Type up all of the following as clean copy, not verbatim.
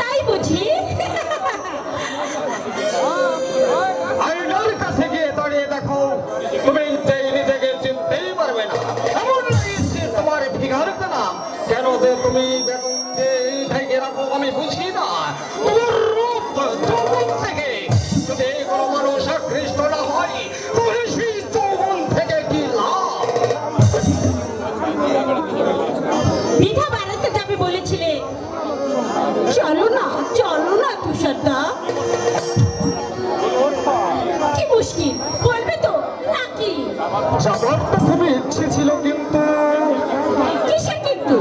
তাই বুঝি? আইনার কাছে গিয়ে দাঁড়িয়ে দেখো, তুমি নিজেকে চিনতেই পারবে না। এমন লাগছে তোমার ফিগার না কেন যে তুমি বেতন ঢেকে রাখো আমি বুঝি না। তোমার রূপ যৌবন থেকে যদি কোনো মানুষ আকৃষ্ট না হয় তাহলে সেই যৌবন থেকে কি লাভ? বিধা বাড়াতে যাবে বলেছিলে, চলো না তুষারদা। কি মুশকিল, বলবে তো নাকি? যাবার তো খুবই ইচ্ছে ছিল, কিন্তু কিসের কিন্তু?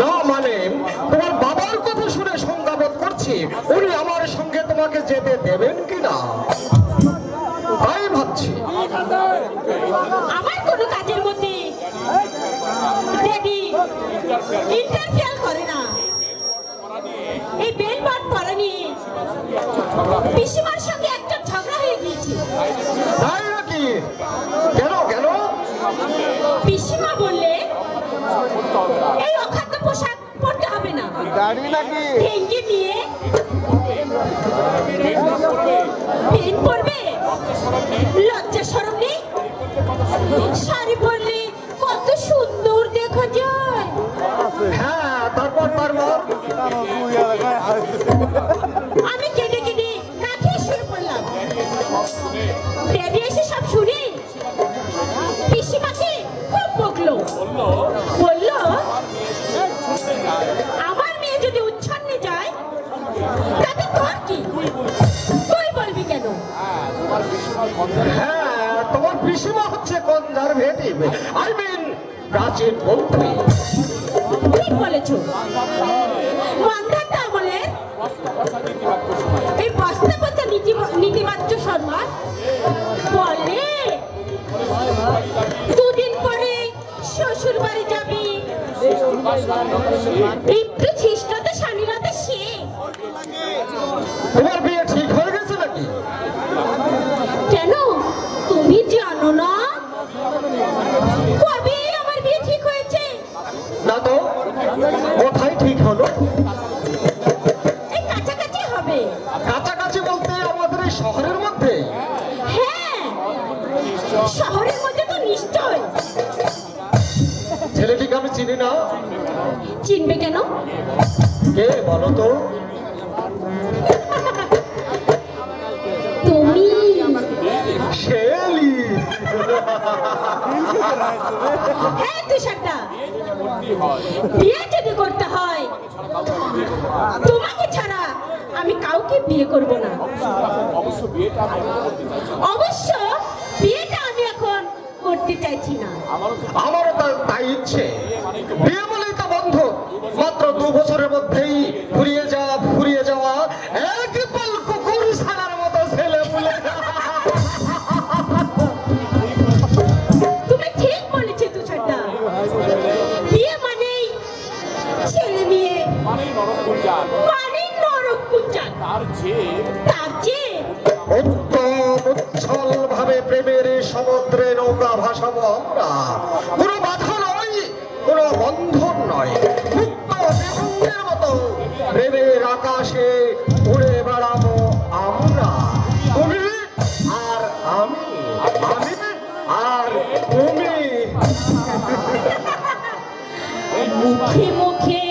না মানে তোমার বাবার কথা শুনে সংজ্ঞাবোধ করছি উনি আমার সঙ্গে তোমাকে যেতে দেবেন কিনা তাই ভাবছি। আমার কোনো কাজের মধ্যে দেবী ইন্টারফেয়ার করে না। এই বেলবাট পড়া নিয়ে পিসিমার সঙ্গে একটা ঝগড়া হয়ে গিয়েছে। তাই নাকি? কেন কেন? পিসিমা বললে এই অখাদ্য পোশাক পরতে হবে না, গাড়ি নাকি ভেঙ্গে নিয়ে পেন পরবে। লজ্জা শরম নেই? শাড়ি পরলে কত সুন্দর দেখা যায়। হ্যাঁ, তারপর আমি কেটে কেটে না খেয়ে শুরু করলাম। দেবী এসে সব শুনে পিসিমাকে খুব বকলো। বললো আমার মেয়ে যদি উচ্ছন্নে যায় তাতে তোর কি? তুই বলবি কেন? হ্যাঁ, তোমার পিসিমা হচ্ছে কনজারভেটিভ, আই মিন প্রাচীন পন্থী। ঠিক বলেছো। মান্ধাতা আমলের এই বাস্তবতা নীতিবাচ্য সম্মান বলে দুদিন পরে শ্বশুর বাড়ি যাবি, একটু খ্রিস্টাতে স্বাধীনতা সে। তোমার বিয়ে ঠিক হয়ে গেছে নাকি? কেন তুমি জানো না? কবে আমার বিয়ে ঠিক হয়েছে? না তো, কোথায় ঠিক হলো? এই কাছাকাছি হবে। কাছাকাছি বলতে আমাদের এই শহরের মধ্যে? হ্যাঁ, শহরের মধ্যে তো নিশ্চয়। ছেলেটিকে আমি চিনি না। চিনবে কেন? কে বলো তো? তুমি শেলি। হ্যাঁ তুষারদা, বিয়ে যদি করতে হয় তোমাকে ছাড়া আমি কাউকে বিয়ে করব না। অবশ্য বিয়েটা আমি এখন করতে চাইছি না। আমারও তাই ইচ্ছে। বিয়ে বলেই তো বন্ধ, মাত্র 2 বছরের মধ্যেই ফুরিয়ে যাওয়া এক পাল কুকুর ছানার মতো ছেলে বলে। তুমি ঠিক বলেছো তুষারদা, বিয়ে মানেই ছেলে মেয়ে, মানেই নরক কুঞ্জান। তার চেয়ে উচ্ছল ভাবে প্রেমের সমুদ্রে নৌকা ভাসাবো আমরা। কোনো বাধা নয়, কোনো বন্ধন নয়, মুক্ত বিহঙ্গের মতো প্রেমের আকাশে উড়ে বেড়াবো আমরা। তুমি আর আমি, আমি আর তুমি। মুখে মুখে